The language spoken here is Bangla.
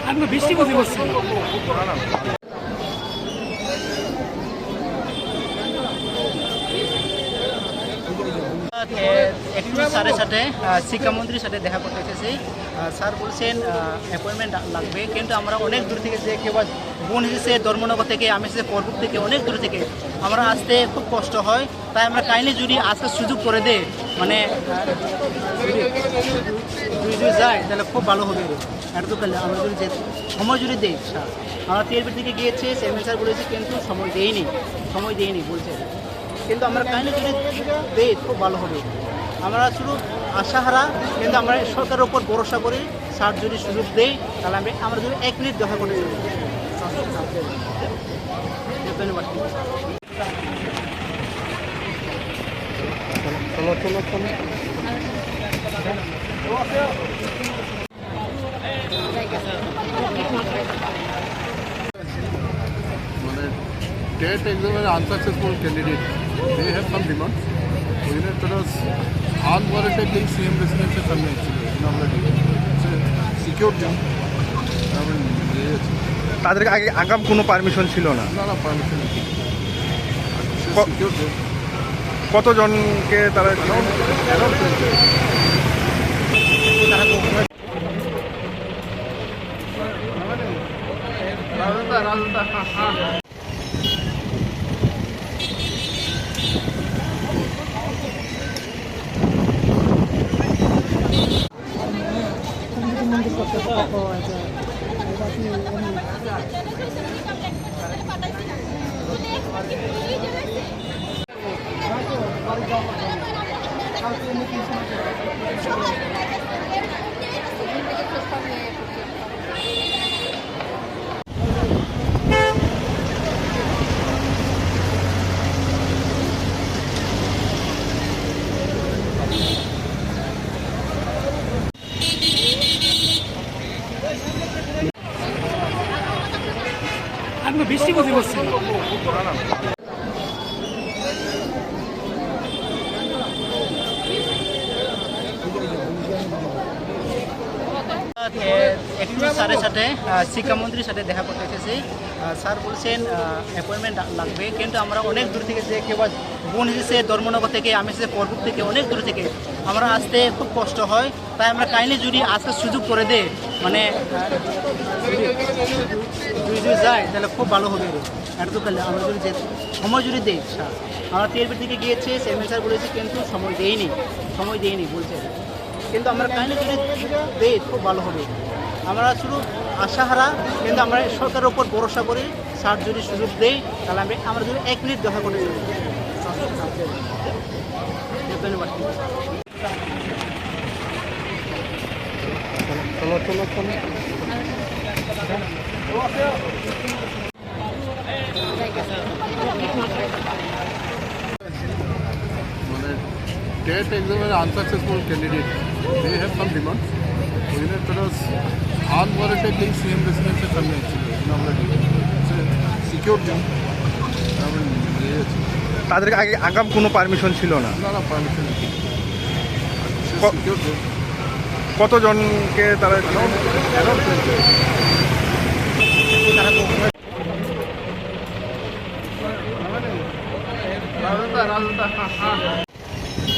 আমি বৃষ্টি কথা বলছি। একটু স্যারের সাথে শিক্ষামন্ত্রীর সাথে দেখা করতে এসেছি। স্যার বলছেন অ্যাপয়েন্টমেন্ট লাগবে, কিন্তু আমরা অনেক দূর থেকে যে কেউ বোন এসেছে ধর্মনগর থেকে, আমি এসেছি পরবুক থেকে, অনেক দূর থেকে আমরা আসতে খুব কষ্ট হয়। তাই আমরা কাইন্ডলি যদি আসার সুযোগ করে দেয়, মানে যদি যায় তাহলে খুব ভালো হবে। এটা তো আমরা যদি সময় যদি দেই, আমরা টিআরপি থেকে গিয়েছে, চেয়ারম্যান স্যার বলেছে কিন্তু সময় দেয়নি বলছে, কিন্তু আমরা কাইন্ডলি যদি দেই খুব ভালো হবে। আমরা শুধু আশাহারা, কিন্তু আমরা সরকারের উপর ভরসা করি। স্যার যদি সুযোগ দেই তাহলে আমরা যদি 1 মিনিট দেখা করতে চাই। ধন্যবাদ। TET exam is unsuccessful candidate. They have some demands. Unwarranted being CM residential family secure job. তাদের আগে আগাম কোনো পারমিশন ছিল না? না পারমিশন সিকিউর জব। কতজনকে তারা আমি বৃষ্টি কথা বলছি। একটু স্যারের সাথে শিক্ষামন্ত্রীর সাথে দেখা করতে এসেছি। স্যার বলছেন অ্যাপয়েন্টমেন্ট লাগবে, কিন্তু আমরা অনেক দূর থেকে যে কেউ বোন এসেছে ধর্মনগর থেকে, আমি এসেছি পরবুক থেকে, অনেক দূর থেকে আমরা আসতে খুব কষ্ট হয়। তাই আমরা কাইন্ডলি যদি আসার সুযোগ করে দেয়, মানে যদি যায় তাহলে খুব ভালো হবে। এটা তো আমরা যদি সময় যদি দেই, আমরা টিআরপি থেকে গিয়েছে, চেয়ারম্যান স্যার বলেছে কিন্তু সময় দেয়নি বলছে, কিন্তু আমরা কাইন্ডলি যদি দেই খুব ভালো হবে। আমরা শুধু আশাহারা, কিন্তু আমরা সরকারের উপর ভরসা করি। স্যার যদি সুযোগ দেই তাহলে আমরা যদি 1 মিনিট দেখা করতে চাই। ধন্যবাদ। TET exam is unsuccessful candidate. They have some demands. Unwarranted being CM residential family secure job. তাদের আগে আগাম কোনো পারমিশন ছিল না? না পারমিশন সিকিউর জব। কতজনকে তারা